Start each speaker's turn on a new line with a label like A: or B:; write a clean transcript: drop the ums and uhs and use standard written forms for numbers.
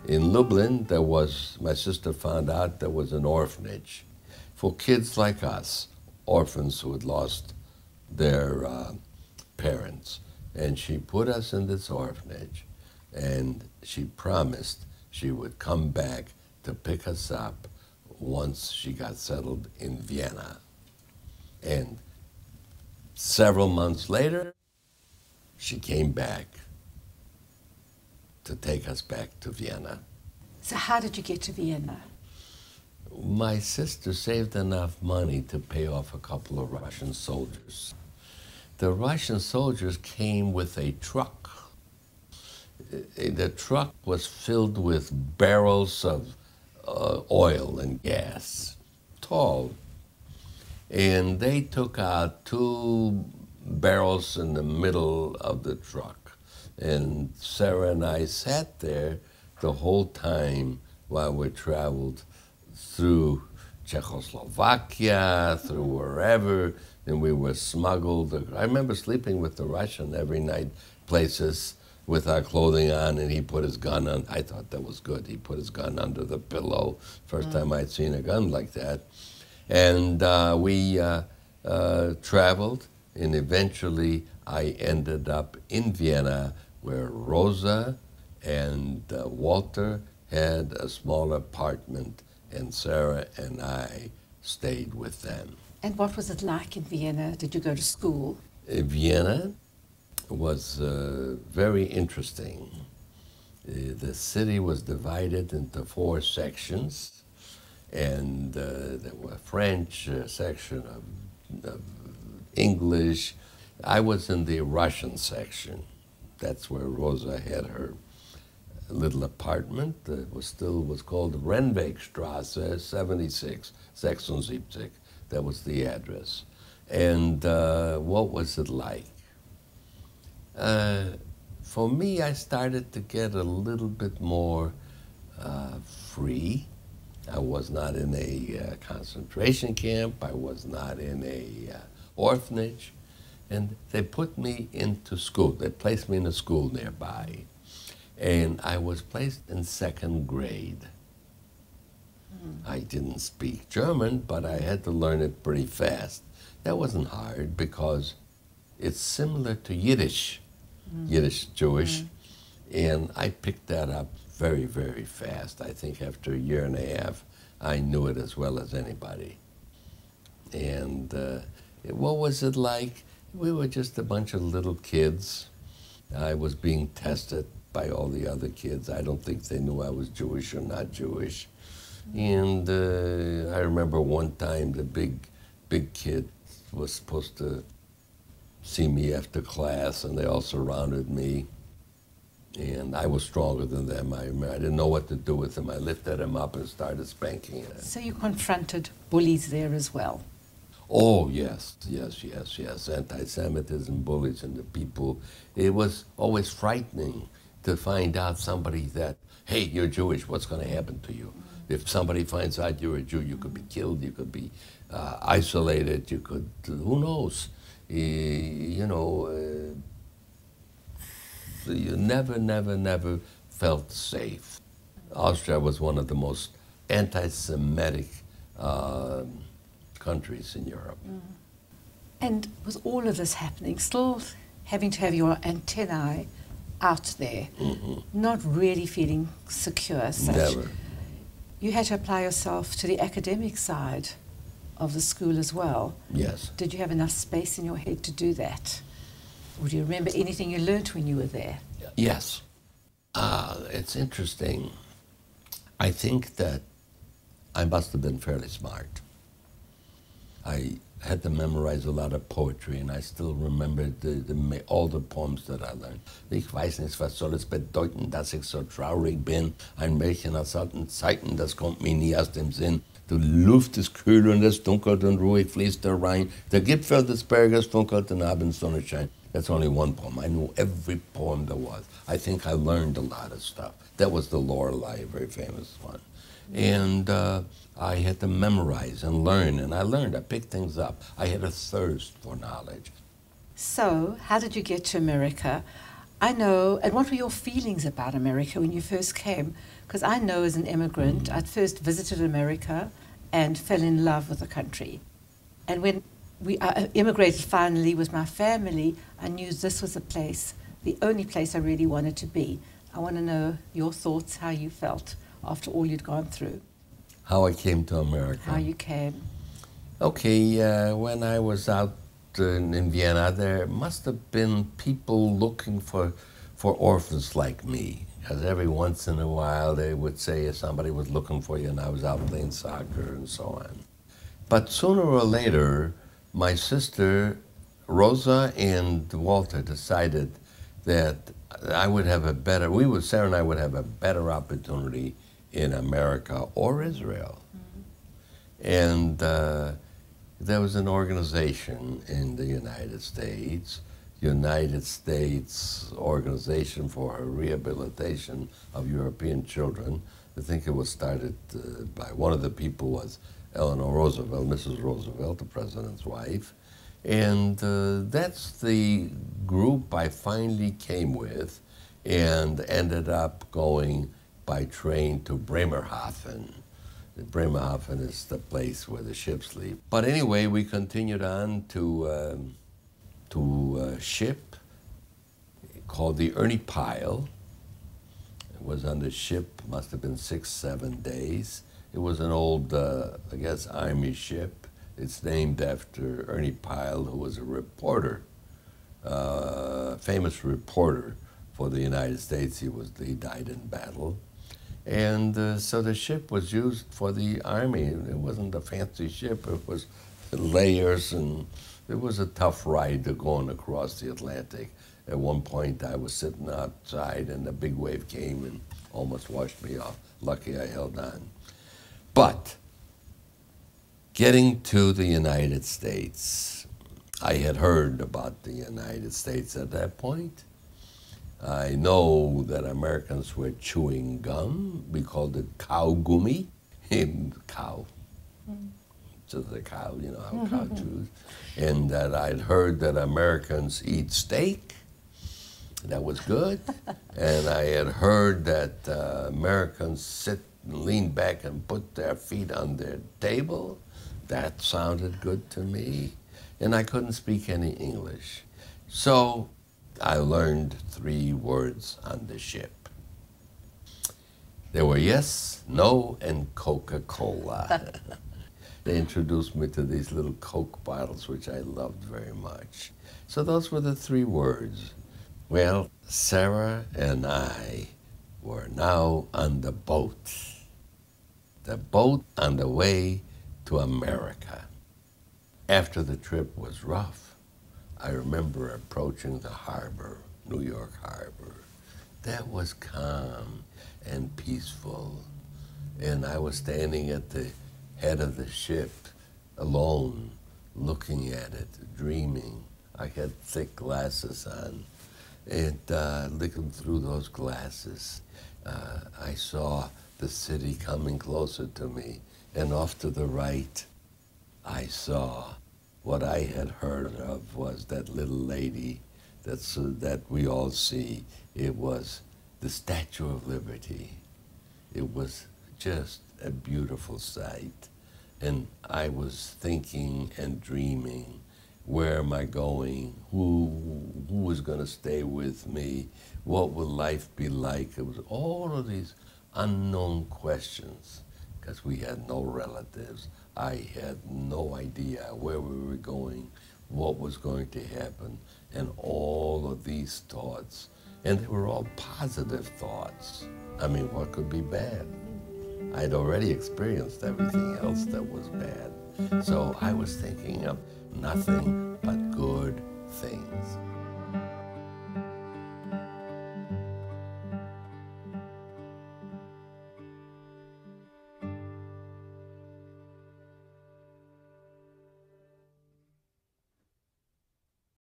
A: In Lublin, there was, my sister found out there was an orphanage for kids like us, orphans who had lost their parents. And she put us in this orphanage, and she promised she would come back to pick us up once she got settled in Vienna. And several months later, she came back to take us back to Vienna.
B: So how did you get to Vienna?
A: My sister saved enough money to pay off a couple of Russian soldiers. The Russian soldiers came with a truck. The truck was filled with barrels of oil and gas, tall. And they took out 2 barrels in the middle of the truck. And Sarah and I sat there the whole time while we traveled through Czechoslovakia, through wherever, and we were smuggled. I remember sleeping with the Russian every night, places with our clothing on, and he put his gun on. I thought that was good. He put his gun under the pillow. First time I'd seen a gun like that. And we traveled, and eventually I ended up in Vienna, where Rosa and Walter had a small apartment, and Sarah and I stayed with them.
B: And what was it like in Vienna? Did you go to school?
A: Vienna was very interesting. The city was divided into 4 sections, and there were French section of English. I was in the Russian section. That's where Rosa had her little apartment. It was called Rennwegstrasse 76, 76. That was the address. And what was it like? For me, I started to get a little bit more free. I was not in a concentration camp. I was not in a orphanage. And they put me into school. They placed me in a school nearby. And I was placed in 2nd grade. I didn't speak German, but I had to learn it pretty fast. That wasn't hard because it's similar to Yiddish, Yiddish Jewish, and I picked that up very, very fast. I think after a year and a half, I knew it as well as anybody. And what was it like? We were just a bunch of little kids. I was being tested by all the other kids. I don't think they knew I was Jewish or not Jewish. And I remember one time the big kid was supposed to see me after class, and they all surrounded me. And I was stronger than them. I didn't know what to do with him. I lifted him up and started spanking him.
B: So you confronted bullies there as well?
A: Oh, yes. Anti-Semitism, bullies, and the people. It was always frightening to find out somebody that, hey, you're Jewish, what's going to happen to you? If somebody finds out you're a Jew, you could be killed, you could be isolated, you could, who knows? You never felt safe. Austria was one of the most anti-Semitic countries in Europe.
B: And with all of this happening, still having to have your antennae out there, not really feeling secure as such.
A: Never.
B: You had to apply yourself to the academic side of the school as well.
A: Yes.
B: Did you have enough space in your head to do that? Or do you remember anything you learned when you were there?
A: Yes. It's interesting. I think that I must have been fairly smart. I had to memorize a lot of poetry, and I still remember all the poems that I learned. Ich weiß nicht, was soll es bedeuten, dass ich so traurig bin. Ein Märchen aus alten Zeiten, das kommt mir nie aus dem Sinn. Die Luft ist kühl und es dunkelt und ruhig fließt der Rhein. Der Gipfel des Berges funkelt in Abendsonnenschein. That's only one poem. I knew every poem there was. I think I learned a lot of stuff. That was the Lorelei, a very famous one. And I had to memorize and learn, and I learned. I picked things up. I had a thirst for knowledge.
B: So, how did you get to America? I know, and what were your feelings about America when you first came? Because I know as an immigrant, I'd first visited America and fell in love with the country. And when I immigrated finally with my family, I knew this was a place, the only place I really wanted to be. I want to know your thoughts, how you felt after all you'd gone through.
A: How I came to America.
B: How you came.
A: Okay, when I was out in Vienna, there must have been people looking for orphans like me. Because every once in a while they would say somebody was looking for you and I was out playing soccer and so on. But sooner or later, my sister, Rosa and Walter decided that I would have a better, Sarah and I would have a better opportunity in America or Israel. Mm-hmm. And there was an organization in the United States Organization for Rehabilitation of European Children. I think it was started by one of the people was Eleanor Roosevelt, Mrs. Roosevelt, the president's wife. And that's the group I finally came with and ended up going by train to Bremerhaven. Bremerhaven is the place where the ships leave. But anyway, we continued on to a ship called the Ernie Pyle. It was on the ship, must have been 6-7 days. It was an old, I guess, Army ship. It's named after Ernie Pyle, who was a reporter, famous reporter for the United States. He died in battle. And so the ship was used for the Army. It wasn't a fancy ship. It was layers, and it was a tough ride to going across the Atlantic. At one point, I was sitting outside, and a big wave came and almost washed me off. Lucky I held on. But getting to the United States, I had heard about the United States at that point. I know that Americans were chewing gum. We called it cow gummy. Cow. Just a cow, you know how cow chews. And that I'd heard that Americans eat steak. That was good. And I had heard that Americans sit and lean back and put their feet on their table. That sounded good to me. And I couldn't speak any English. So I learned 3 words on the ship. They were yes, no, and Coca-Cola. They introduced me to these little Coke bottles, which I loved very much. So those were the 3 words. Well, Sarah and I were now on the boat on the way to America. After the trip was rough, I remember approaching the harbor, New York Harbor. That was calm and peaceful. And I was standing at the head of the ship, alone, looking at it, dreaming. I had thick glasses on. And looking through those glasses, I saw the city coming closer to me. And off to the right, I saw what I had heard of was that little lady that we all see. It was the Statue of Liberty. It was just a beautiful sight. And I was thinking and dreaming, where am I going? Who is going to stay with me? What will life be like? It was all of these unknown questions, because we had no relatives. I had no idea where we were going, what was going to happen, and all of these thoughts. And they were all positive thoughts. I mean, what could be bad? I'd already experienced everything else that was bad. So I was thinking of nothing but good things.